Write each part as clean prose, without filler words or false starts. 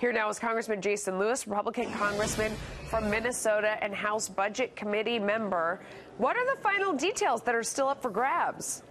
Here now is Congressman Jason Lewis, Republican congressman from Minnesota and House Budget Committee member. What are the final details that are still up for grabs?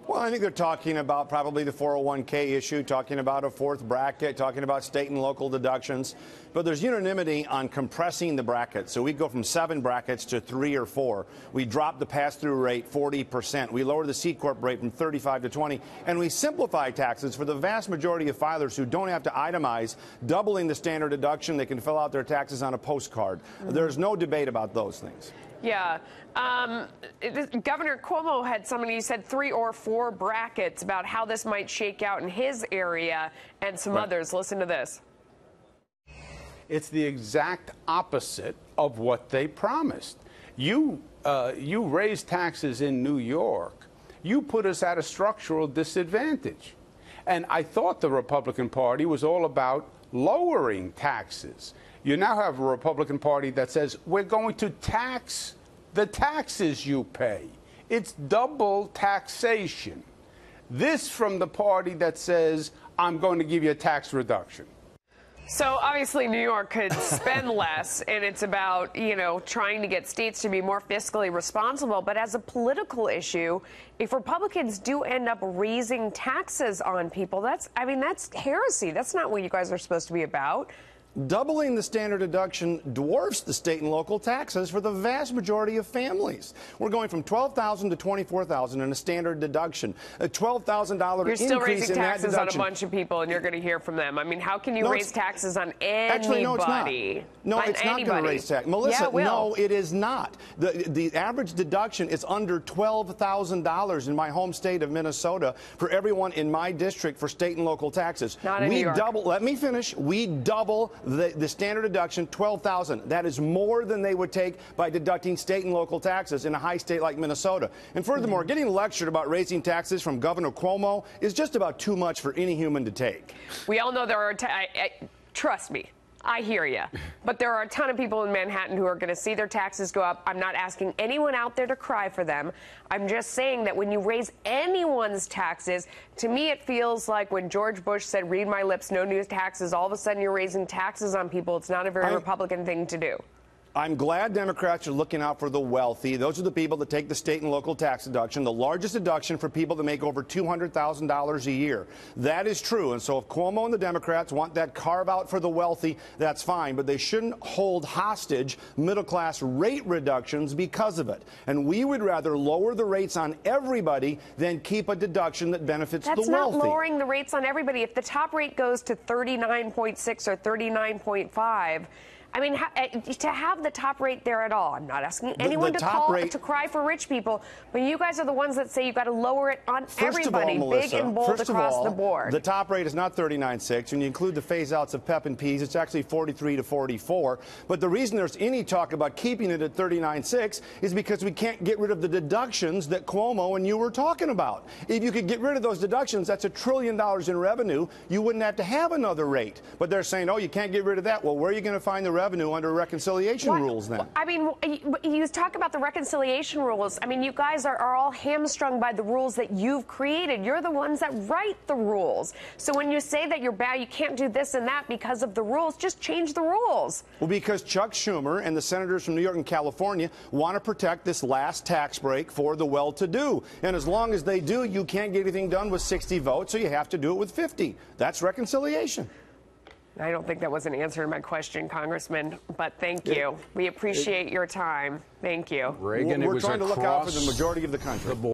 Well, I think they're talking about probably the 401k issue, talking about a fourth bracket, talking about state and local deductions. But there's unanimity on compressing the brackets. So we go from 7 brackets to 3 or 4. We drop the pass-through rate 40%. We lower the C-Corp rate from 35 to 20. And we simplify taxes for the vast majority of filers who don't have to itemize, doubling the standard deduction. They can fill out their taxes on a postcard. There's no debate about those things. Yeah. Governor Cuomo had somebody who said 3 or 4 brackets about how this might shake out in his area and some others. Listen to this. It's the exact opposite of what they promised. You raised taxes in New York. You put us at a structural disadvantage. And I thought the Republican Party was all about lowering taxes. You now have a Republican Party that says we're going to tax the taxes you pay. It's double taxation. This from the party that says I'm going to give you a tax reduction. So obviously New York could spend less, and it's about, trying to get states to be more fiscally responsible. But as a political issue, if Republicans do end up raising taxes on people, that's heresy. That's not what you guys are supposed to be about. Doubling the standard deduction dwarfs the state and local taxes for the vast majority of families. We're going from $12,000 to $24,000 in a standard deduction, a $12,000 increase in that deduction. You're still raising taxes on a bunch of people, and you're going to hear from them. I mean, how can you raise taxes on anybody? Actually, no, it's not. No, it's not going to raise tax. Melissa, no, it is not. The average deduction is under $12,000 in my home state of Minnesota for everyone in my district for state and local taxes. Not in New York. Let me finish. We double the standard deduction, $12,000. That is more than they would take by deducting state and local taxes in a high state like Minnesota. And furthermore, getting lectured about raising taxes from Governor Cuomo is just about too much for any human to take. We all know there are, trust me, I hear you. But there are a ton of people in Manhattan who are going to see their taxes go up. I'm not asking anyone out there to cry for them. I'm just saying that when you raise anyone's taxes, to me it feels like when George Bush said, read my lips, no new taxes, all of a sudden you're raising taxes on people. It's not a very Republican thing to do. I'm glad Democrats are looking out for the wealthy. Those are the people that take the state and local tax deduction, the largest deduction for people that make over $200,000 a year. That is true. And so if Cuomo and the Democrats want that carve out for the wealthy, that's fine. But they shouldn't hold hostage middle-class rate reductions because of it. And we would rather lower the rates on everybody than keep a deduction that benefits the wealthy. That's not lowering the rates on everybody. If the top rate goes to 39.6 or 39.5, I mean, to have the top rate there at all, I'm not asking anyone to cry for rich people, but you guys are the ones that say you've got to lower it on everybody, Melissa, big and bold across the board. The top rate is not 39.6. When you include the phase-outs of PEP and Ps, it's actually 43 to 44. But the reason there's any talk about keeping it at 39.6 is because we can't get rid of the deductions that Cuomo and you were talking about. If you could get rid of those deductions, that's $1 trillion in revenue. You wouldn't have to have another rate. But they're saying, oh, you can't get rid of that. Well, where are you going to find the revenue under reconciliation rules then? I mean, you talk about the reconciliation rules. I mean, you guys are all hamstrung by the rules that you've created. You're the ones that write the rules. So when you say that you're bad, you can't do this and that because of the rules, just change the rules. Well, because Chuck Schumer and the senators from New York and California want to protect this last tax break for the well-to-do. And as long as they do, you can't get anything done with 60 votes, so you have to do it with 50. That's reconciliation. I don't think that was an answer to my question, Congressman, but thank you. We appreciate your time. Thank you. Reagan, we're trying to look out for the majority of the country.